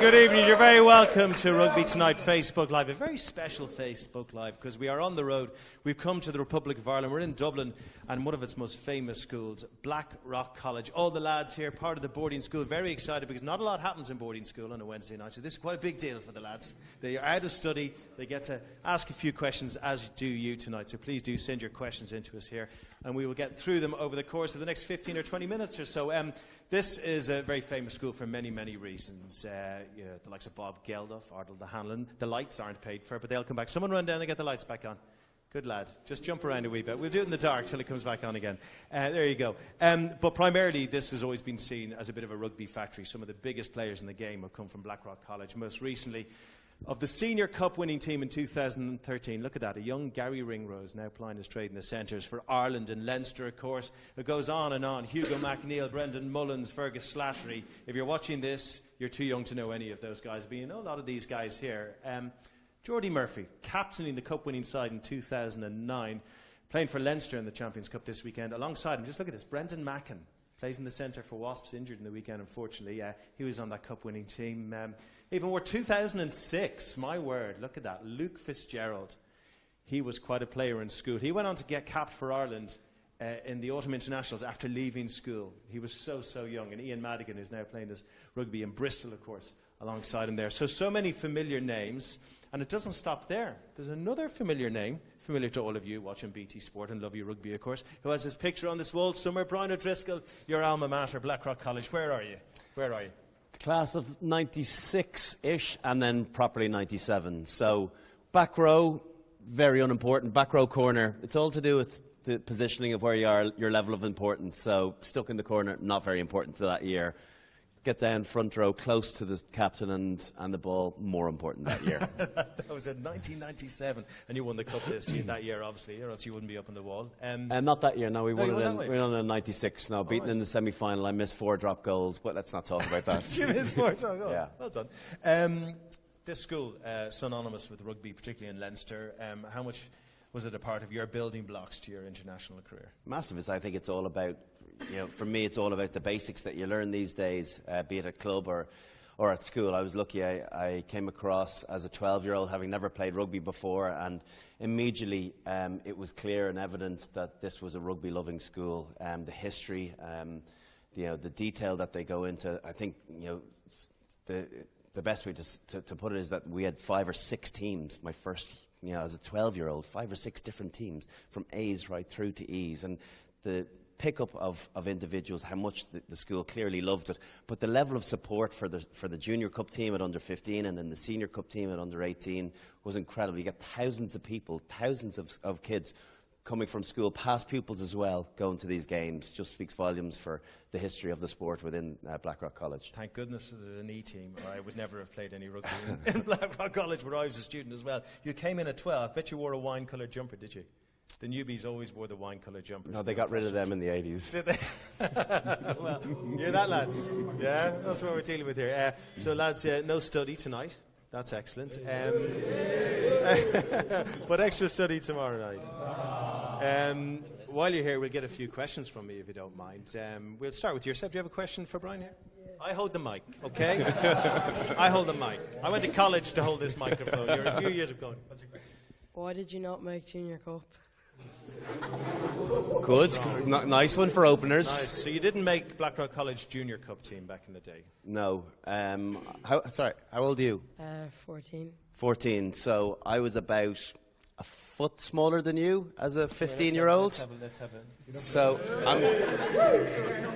Good evening. You're very welcome to Rugby Tonight Facebook Live, a very special Facebook Live because we are on the road. We've come to the Republic of Ireland. We're in Dublin and one of its most famous schools, Blackrock College. All the lads here, part of the boarding school, very excited because not a lot happens in boarding school on a Wednesday night, so this is quite a big deal for the lads. They are out of study. They get to ask a few questions, as do you tonight, so please do send your questions in to us here and we will get through them over the course of the next 15 or 20 minutes or so. This is a very famous school for many, many reasons. The likes of Bob Geldof, Ardal de Hanlon. The lights aren't paid for, but they'll come back. Someone run down and get the lights back on. Good lad. Just jump around a wee bit. We'll do it in the dark till it comes back on again. There you go. But primarily, this has always been seen as a bit of a rugby factory. Some of the biggest players in the game have come from Blackrock College. Most recently, of the Senior Cup winning team in 2013, look at that, a young Gary Ringrose now plying his trade in the centres for Ireland and Leinster, of course. It goes on and on. Hugo McNeil, Brendan Mullins, Fergus Slattery. If you're watching this, you're too young to know any of those guys, but you know a lot of these guys here. Geordie Murphy, captaining the cup-winning side in 2009, playing for Leinster in the Champions Cup this weekend. Alongside him, just look at this, Brendan Mackin. Plays in the centre for Wasps, injured in the weekend, unfortunately. He was on that cup-winning team. Even more, 2006, my word, look at that. Luke Fitzgerald. He was quite a player in school. He went on to get capped for Ireland in the Autumn Internationals after leaving school. He was so young. And Ian Madigan, who's now playing his rugby in Bristol, of course, alongside him there. So many familiar names. And it doesn't stop there. There's another familiar name, familiar to all of you watching BT Sport and love your rugby, of course, who has his picture on this wall somewhere. Brian O'Driscoll, your alma mater, Blackrock College. Where are you? The class of 96-ish and then properly 97. So back row, very unimportant. Back row corner. It's all to do with the positioning of where you are, your level of importance. So stuck in the corner, not very important to that year. Get down front row, close to the captain and the ball, more important that year. That was in 1997, and you won the cup that year, obviously, or else you wouldn't be up in the wall. Not that year, no. We won it in 96. No, beaten in the semi-final. I missed 4 drop goals, but let's not talk about that. You missed 4 drop goals? Yeah. Well done. This school, synonymous with rugby, particularly in Leinster, how much was it a part of your building blocks to your international career? Massive. I think it's all about, for me, it's all about the basics that you learn these days, be it at club or at school. I was lucky. I came across as a 12-year-old, having never played rugby before, and immediately it was clear and evident that this was a rugby-loving school. The history, the detail that they go into. I think the best way to put it is that we had 5 or 6 teams. My first, as a 12-year-old, 5 or 6 different teams from A's right through to E's, and the pickup of individuals, how much the school clearly loved it, but the level of support for the junior cup team at under 15 and then the senior cup team at under 18 was incredible. You get thousands of people, thousands of kids coming from school, past pupils as well, going to these games. Just speaks volumes for the history of the sport within Blackrock College. Thank goodness for the knee team, or I would never have played any rugby in Blackrock College, where I was a student as well. You came in at 12. I bet you wore a wine-coloured jumper, did you? The newbies always wore the wine-coloured jumpers. No, they got rid of them in the 80s. Did they? Well, you're that, lads. Yeah, that's what we're dealing with here. So, lads, no study tonight. That's excellent. But extra study tomorrow night. While you're here, we'll get a few questions from me, if you don't mind. We'll start with yourself. Do you have a question for Brian here? I hold the mic, okay? I hold the mic. I went to college to hold this microphone. You're a few years ago. What's your question? Why did you not make Junior Cup? Good. Nice one for openers. Nice. So you didn't make Blackrock College Junior Cup team back in the day? No. How old are you? 14. 14. So I was about a foot smaller than you as a 15-year-old. Let's have it. So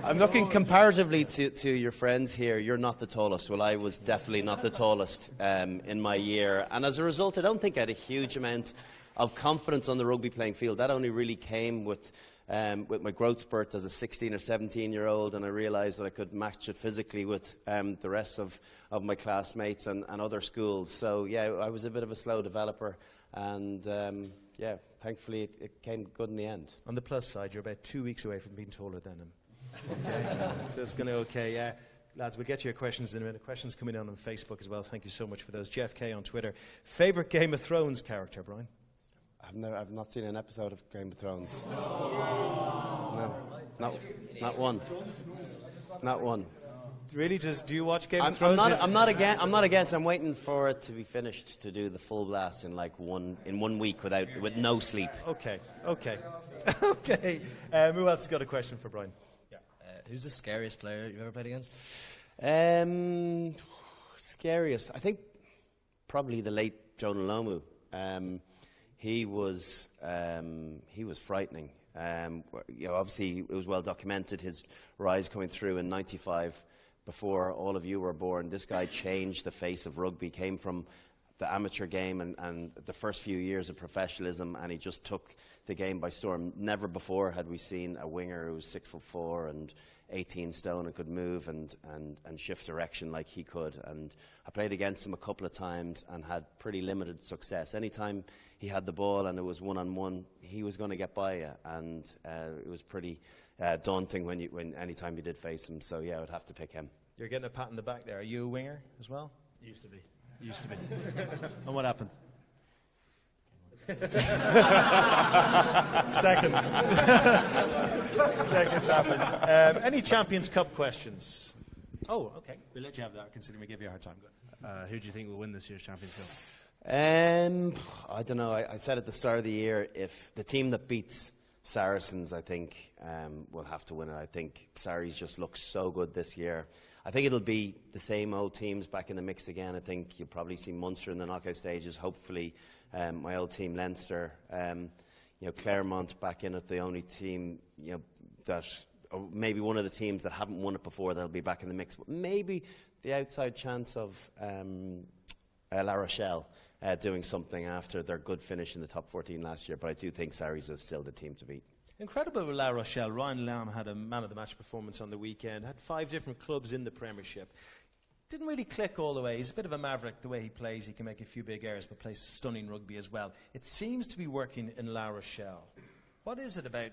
I'm looking comparatively to your friends here. You're not the tallest. Well, I was definitely not the tallest in my year. And as a result, I don't think I had a huge amount of confidence on the rugby playing field. That only really came with my growth spurt as a 16 or 17-year-old, and I realised that I could match it physically with the rest of my classmates and other schools. So, yeah, I was a bit of a slow developer, and, thankfully it came good in the end. On the plus side, you're about 2 weeks away from being taller than him. Okay. So it's going to okay. Lads, we'll get to your questions in a minute. Questions coming in on Facebook as well. Thank you so much for those. Jeff K on Twitter. Favourite Game of Thrones character, Brian? I've not seen an episode of Game of Thrones. No, not one. Not one. Really? Do you watch Game of I'm Thrones? not against. I'm waiting for it to be finished to do the full blast in like 1 week with no sleep. Okay. Okay. Who else has got a question for Brian? Yeah. Who's the scariest player you've ever played against? Scariest, I think, probably the late Jonah Lomu. He was frightening. Obviously, it was well documented his rise coming through in '95. Before all of you were born, this guy changed the face of rugby. Came from the amateur game and the first few years of professionalism, and he just took the game by storm. Never before had we seen a winger who was 6'4" and 18 stone and could move and shift direction like he could. And I played against him a couple of times and had pretty limited success. Anytime he had the ball and it was one-on-one, he was going to get by you. And it was pretty daunting when anytime you did face him. So, yeah, I would have to pick him. You're getting a pat on the back there. Are you a winger as well? Used to be. And what happened? Seconds. Seconds happened. Any Champions Cup questions? Oh, okay. We'll let you have that, considering we gave you a hard time. Who do you think will win this year's Champions Cup? I don't know. I said at the start of the year, if the team that beats Saracens, I think, will have to win it. I think Sarries just looks so good this year. I think it'll be the same old teams back in the mix again. I think you'll probably see Munster in the knockout stages. Hopefully, my old team Leinster, Claremont back in it, the only team that, or maybe one of the teams that haven't won it before, that'll be back in the mix. But maybe the outside chance of La Rochelle doing something after their good finish in the top 14 last year. But I do think Sarries is still the team to beat. Incredible with La Rochelle. Ryan Lamb had a man-of-the-match performance on the weekend, had 5 different clubs in the Premiership. Didn't really click all the way. He's a bit of a maverick the way he plays. He can make a few big errors, but plays stunning rugby as well. It seems to be working in La Rochelle. What is it about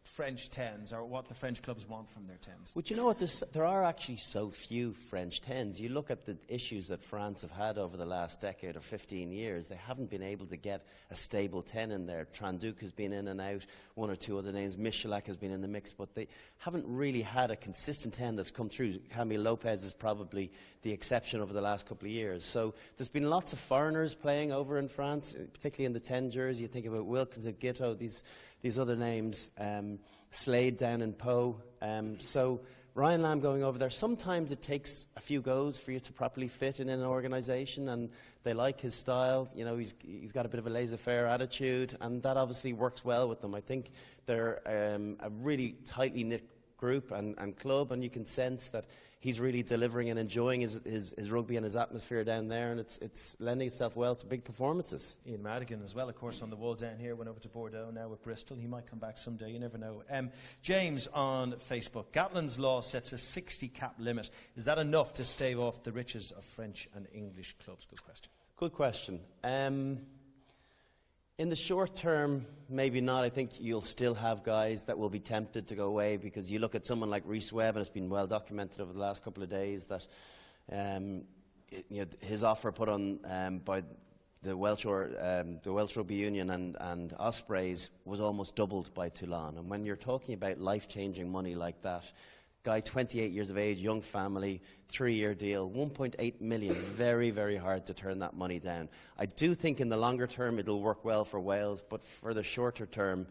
French 10s, or what the French clubs want from their 10s? Well, you know what? There are actually so few French 10s. You look at the issues that France have had over the last decade or 15 years. They haven't been able to get a stable 10 in there. Tranduc has been in and out, one or two other names. Michalak has been in the mix, but they haven't really had a consistent 10 that's come through. Camille Lopez is probably the exception over the last couple of years. So there's been lots of foreigners playing over in France, particularly in the 10 jersey. You think about Wilkins at Gitto, these other names, Slade down in Pau. So Ryan Lamb going over there, sometimes it takes a few goes for you to properly fit in an organisation, and they like his style. You know, he's got a bit of a laissez-faire attitude, and that obviously works well with them. I think they're a really tightly knit group and club, and you can sense that he's really delivering and enjoying his rugby and his atmosphere down there, and it's lending itself well to big performances. Ian Madigan as well, of course, on the wall down here, went over to Bordeaux, now with Bristol. He might come back someday, you never know. James on Facebook, Gatland's law sets a 60 cap limit. Is that enough to stave off the riches of French and English clubs? Good question. Good question. In the short term, maybe not. I think you'll still have guys that will be tempted to go away, because you look at someone like Rhys Webb, and it's been well documented over the last couple of days that his offer put on by the Welsh Rugby Union and Ospreys was almost doubled by Toulon. And when you're talking about life-changing money like that, guy 28 years of age, young family, 3-year deal, 1.8 million, very, very hard to turn that money down. I do think in the longer term it'll work well for Wales, but for the shorter term,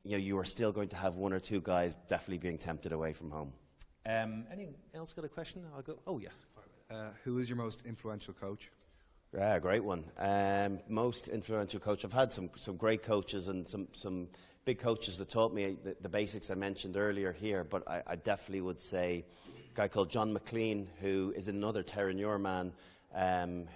you are still going to have one or two guys definitely being tempted away from home. Anyone else got a question? I'll go. Oh, yes. Who is your most influential coach? Yeah, great one. Most influential coach. I've had some great coaches and some big coaches that taught me the basics I mentioned earlier here, but I definitely would say a guy called John McLean, who is another Terranure man,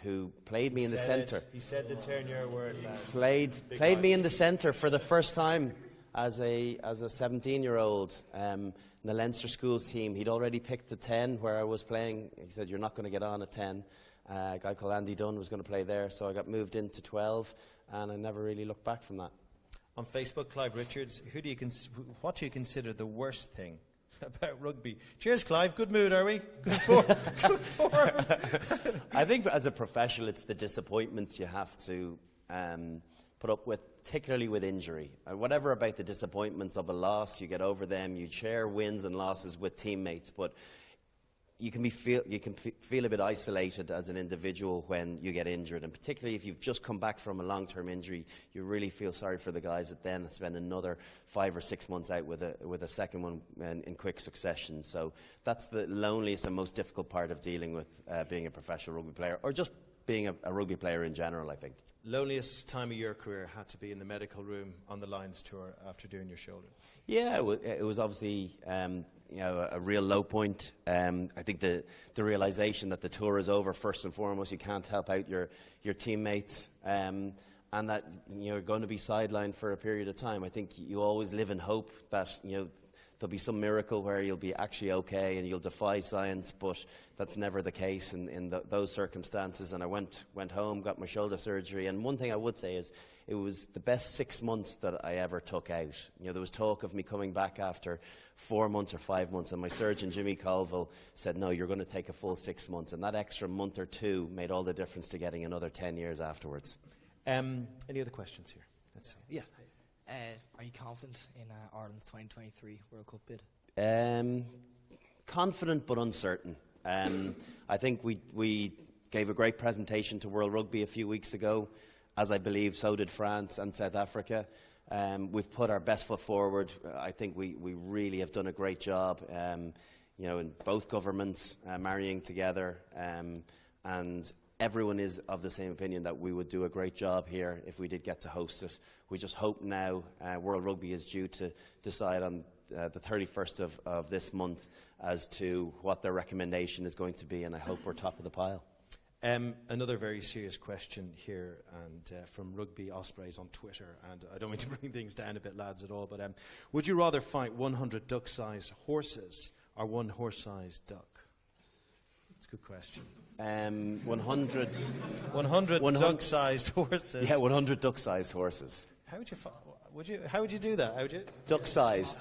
who played me in the centre. He said the Terranure word. Played me in the centre for the first time as a 17-year-old in the Leinster Schools team. He'd already picked the 10 where I was playing. He said, "You're not going to get on at 10." A guy called Andy Dunn was going to play there, so I got moved into 12, and I never really looked back from that. On Facebook, Clive Richards, what do you consider the worst thing about rugby? Cheers, Clive. Good mood, are we? Good form. I think as a professional, it's the disappointments you have to put up with, particularly with injury. Whatever about the disappointments of a loss, you get over them. You share wins and losses with teammates, but you can feel a bit isolated as an individual when you get injured, and particularly if you've just come back from a long-term injury, you really feel sorry for the guys that then spend another 5 or 6 months out with a second one in quick succession. So that's the loneliest and most difficult part of dealing with being a professional rugby player, or just being a rugby player in general, I think. Loneliest time of your career had to be in the medical room on the Lions tour after doing your shoulder. Yeah, it was obviously a real low point. I think the realisation that the tour is over, first and foremost, you can't help out your teammates, and that you're going to be sidelined for a period of time. I think you always live in hope that there'll be some miracle where you'll be actually okay and you'll defy science, but that's never the case in those circumstances. And I went home, got my shoulder surgery, and one thing I would say is it was the best 6 months that I ever took out. There was talk of me coming back after 4 months or 5 months, and my surgeon, Jimmy Colville, said, no, you're going to take a full 6 months, and that extra month or two made all the difference to getting another 10 years afterwards. Any other questions here? Let's see. Yeah. Are you confident in Ireland's 2023 World Cup bid? Confident but uncertain. I think we gave a great presentation to World Rugby a few weeks ago, as I believe so did France and South Africa. We've put our best foot forward. I think we really have done a great job, in both governments marrying together, and everyone is of the same opinion that we would do a great job here if we did get to host it. We just hope now World Rugby is due to decide on the 31st of this month as to what their recommendation is going to be, and I hope we're top of the pile. Another very serious question here, and from Rugby Ospreys on Twitter, and I don't mean to bring things down a bit, lads, at all, but would you rather fight 100 duck-sized horses or one horse-sized duck? It's a good question. 100 duck-sized horses. Yeah, 100 duck-sized horses. How would you do that? How would you? Duck-sized.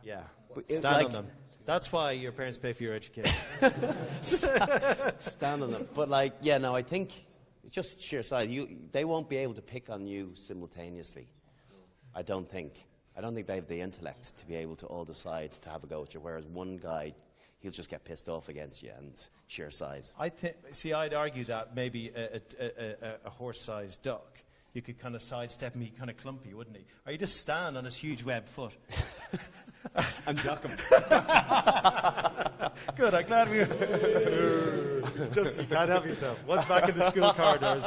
Yeah. Stand on them. That's why your parents pay for your education. Stand on them. But I think it's just sheer size. They won't be able to pick on you simultaneously. I don't think they have the intellect to be able to all decide to have a go at you, whereas one guy, he'll just get pissed off against you and sheer size. I'd argue that maybe a horse-sized duck, you could kind of sidestep him, he'd kind of clumpy, wouldn't he? Or you just stand on his huge web foot and duck him. Good, I'm glad we... Just, you can't help yourself. Once back in the school corridors.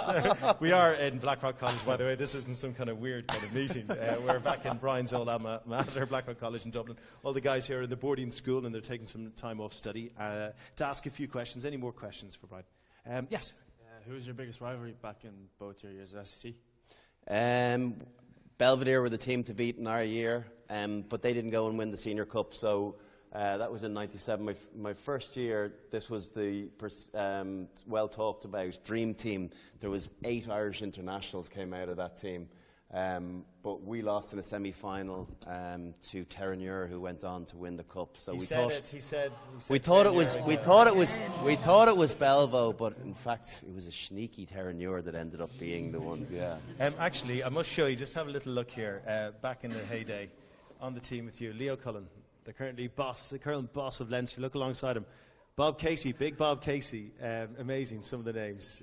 We are in Blackrock College, by the way. This isn't some kind of weird kind of meeting. We're back in Brian's old alma mater, Blackrock College in Dublin. All the guys here are in the boarding school, and they're taking some time off study to ask a few questions. Any more questions for Brian? Yes? Who was your biggest rivalry back in both your years at SCT? Belvedere were the team to beat in our year, but they didn't go and win the Senior Cup, so that was in '97. My first year, this was the well talked about dream team. There was 8 Irish internationals came out of that team, but we lost in a semi-final to Terenure, who went on to win the cup. So we thought it was Belvo, but in fact it was a sneaky Terenure that ended up being the one. Yeah. Actually, I must show you. Just have a little look here. Back in the heyday, on the team with you, Leo Cullen, the current boss of Leinster. Look alongside him. Bob Casey, big Bob Casey. Amazing, some of the names.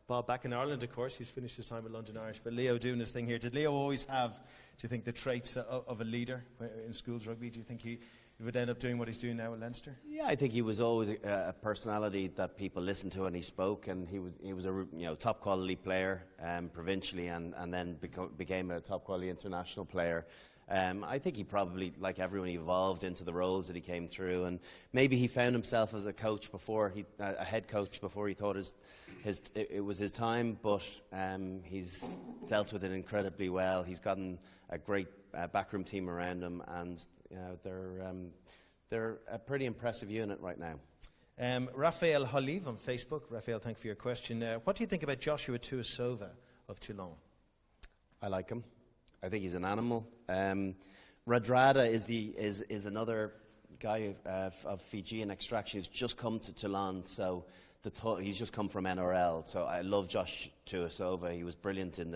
Bob back in Ireland, of course. He's finished his time at London Irish. But Leo doing his thing here. Did Leo always have, do you think, the traits of a leader in schools rugby? Do you think he would end up doing what he's doing now at Leinster? Yeah, I think he was always a personality that people listened to, and he spoke. And he was a top quality player provincially, and then became a top quality international player. I think he probably, like everyone, evolved into the roles that he came through, and maybe he found himself as a coach before a head coach before he thought it was his time. But he's dealt with it incredibly well. He's gotten a great backroom team around him, and they're a pretty impressive unit right now. Raphael Holiv on Facebook. Raphael, thank you for your question. What do you think about Joshua Tuisova of Toulon? I like him. I think he's an animal. Radrada is another guy of Fijian extraction who's just come to Toulon, so he's just come from NRL. So I love Josh Tuisova. He was brilliant in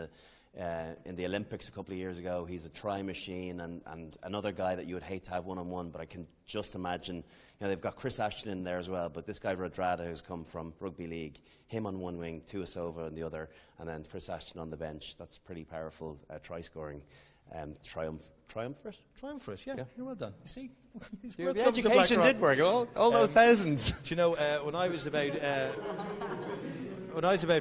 in the Olympics a couple of years ago. He's a try machine and another guy that you would hate to have one-on-one, but I can just imagine, they've got Chris Ashton in there as well, but this guy Rodrada, who's come from Rugby League, him on one wing, Tuasova on the other, and then Chris Ashton on the bench. That's pretty powerful try-scoring triumvirate? Triumvirate, yeah. You're well done. You see? The education did work, all those thousands. Do you know, when I was about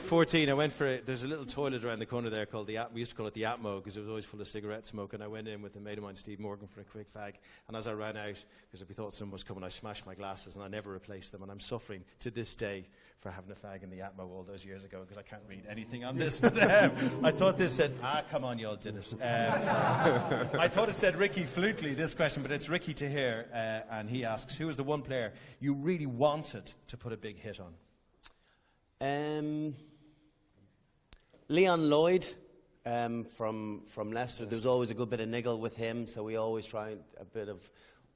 14, I went there's a little toilet around the corner there called we used to call it the Atmo, because it was always full of cigarette smoke, and I went in with a mate of mine, Steve Morgan, for a quick fag, and as I ran out, because we thought someone was coming, I smashed my glasses, and I never replaced them, and I'm suffering to this day for having a fag in the Atmo all those years ago, because I can't read anything on this, but I thought this said, come on, you all did it. I thought it said Ricky Flutely, this question, but it's Ricky Tahir, and he asks, who was the one player you really wanted to put a big hit on? Leon Lloyd from Leicester. There was always a good bit of niggle with him, so we always tried a bit of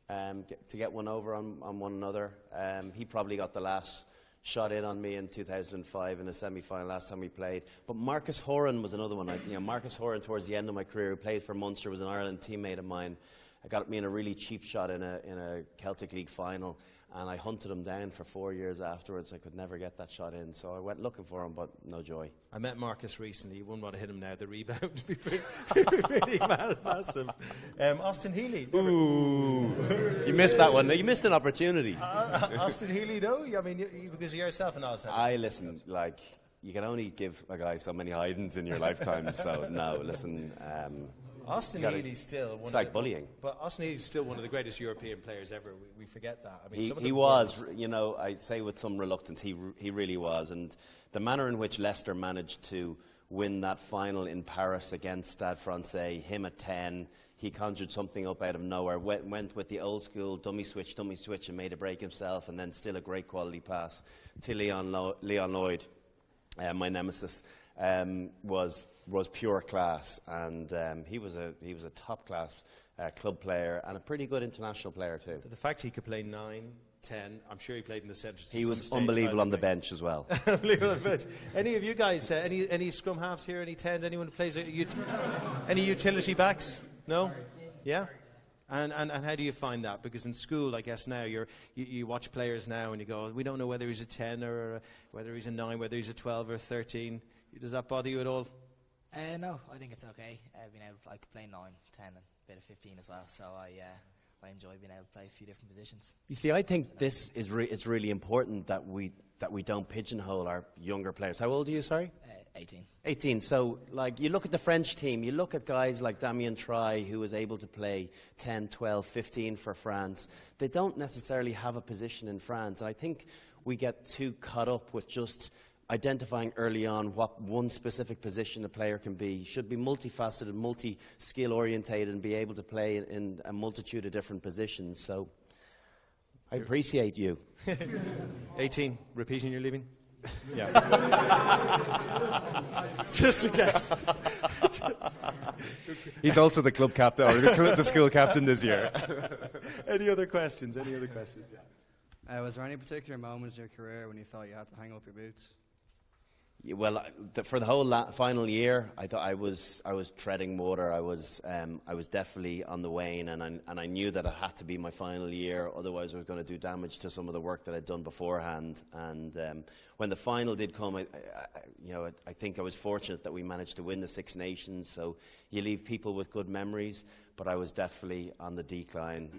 to get one over on one another. He probably got the last shot in on me in 2005 in a semi-final last time we played. But Marcus Horan was another one. Marcus Horan, towards the end of my career, who played for Munster, was an Ireland teammate of mine. I got me in a really cheap shot in a Celtic League final, and I hunted him down for 4 years afterwards. I could never get that shot in, so I went looking for him, but no joy. I met Marcus recently. You wouldn't want to hit him now. The rebound would be pretty massive. Austin Healy. Ooh, you missed that one. You missed an opportunity. Austin Healy, though? I mean, because of yourself and Austin. Listen, you can only give a guy so many hidings in your lifetime, so no, listen. Austin Healy's still it's like bullying. But Austin Healy's still one of the greatest European players ever. We forget that. I mean, he was, I say with some reluctance, he really was. And the manner in which Leicester managed to win that final in Paris against Stade Francais, him at 10, he conjured something up out of nowhere, went with the old school dummy switch, and made a break himself, and then still a great quality pass to Leon Lloyd, my nemesis. Was pure class, and he was a top class club player and a pretty good international player too. The fact he could play 9, 10, I'm sure he played in the centres. He was unbelievable on the bench as well. Unbelievable on the bench. Any of you guys, any scrum halves here? Any 10s? Anyone who plays? Any utility backs? No? Yeah. And how do you find that? Because in school, I guess now you watch players now and you go, we don't know whether he's a 10 or whether he's a 9, whether he's a 12 or 13. Does that bother you at all? No, I think it's okay. Being able to play 9, 10, and a bit of 15 as well. So I enjoy being able to play a few different positions. You see, I think this is it's really important that we don't pigeonhole our younger players. How old are you? Sorry. 18. 18. So, you look at the French team, you look at guys like Damien Traille, who was able to play 10, 12, 15 for France. They don't necessarily have a position in France. And I think we get too caught up with just identifying early on what one specific position a player can be. You should be multifaceted, multi-skill orientated, and be able to play in a multitude of different positions. So, I appreciate you. 18. Repeating you're leaving? Yeah. Just a guess. He's also the club captain, or the school captain this year. Any other questions? Yeah. Was there any particular moments in your career when you thought you had to hang up your boots? Well, for the whole final year, I thought I was treading water. I was definitely on the wane, and I knew that it had to be my final year. Otherwise, I was going to do damage to some of the work that I'd done beforehand. And when the final did come, I think I was fortunate that we managed to win the Six Nations. So you leave people with good memories. But I was definitely on the decline.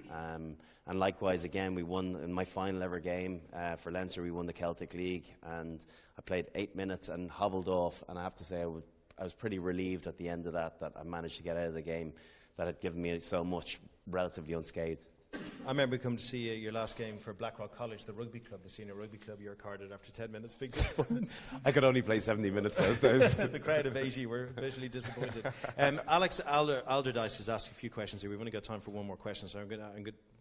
And likewise, again, we won in my final ever game for Leinster. We won the Celtic League, and I played 8 minutes and hobbled off. And I have to say, I was pretty relieved at the end of that I managed to get out of the game that had given me so much relatively unscathed. I remember coming to see your last game for Blackrock College, the rugby club, the senior rugby club. You were carded after 10 minutes. Big disappointment. I could only play 70 minutes those days. The crowd of 80 were visually disappointed. Alex Alderdice has asked a few questions here. We've only got time for one more question, so I'm going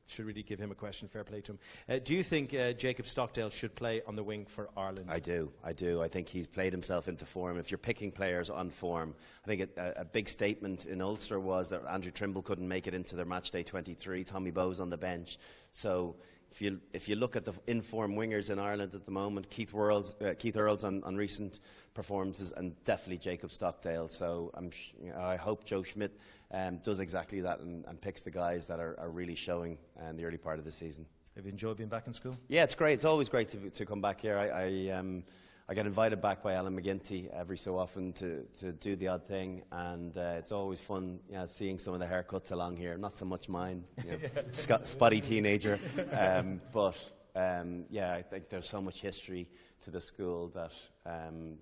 should really give him a question. Fair play to him. Do you think Jacob Stockdale should play on the wing for Ireland? I do. I think he's played himself into form. If you're picking players on form, I think a big statement in Ulster was that Andrew Trimble couldn't make it into their match day 23. Tommy Bowe's on the bench. So if you look at the informed wingers in Ireland at the moment, Keith Earls on recent performances, and definitely Jacob Stockdale. So I hope Joe Schmidt does exactly that and picks the guys that are really showing in the early part of the season. Have you enjoyed being back in school? Yeah, it's great. It's always great to come back here. I get invited back by Alan McGinty every so often to do the odd thing, and it's always fun seeing some of the haircuts along here. Not so much mine, spotty teenager, but I think there's so much history to the school that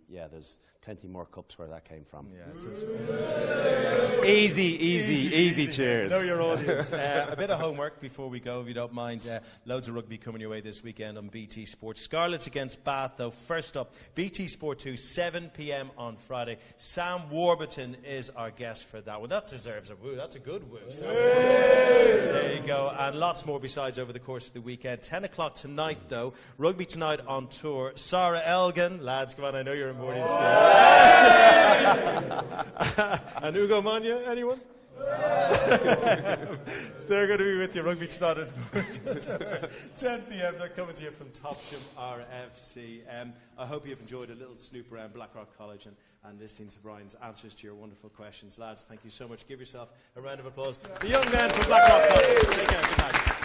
there's plenty more cups where that came from. Easy cheers. Know your audience. A bit of homework before we go, if you don't mind. Loads of rugby coming your way this weekend on BT Sport. Scarlets against Bath, though. First up, BT Sport 2, 7 p.m. on Friday. Sam Warburton is our guest for that one. That deserves a woo. That's a good woo. There you go. And lots more besides over the course of the weekend. 10 o'clock tonight, though. Rugby Tonight on tour. Sarah Elgin. Lads, come on, I know you're in boarding school. And Ugo Manya, anyone? They're going to be with you. Rugby Tonight at 10 p.m. They're coming to you from Topsham RFC. I hope you've enjoyed a little snoop around Blackrock College and listening to Brian's answers to your wonderful questions. Lads, thank you so much. Give yourself a round of applause. The young men from Blackrock College. Take care. Good night.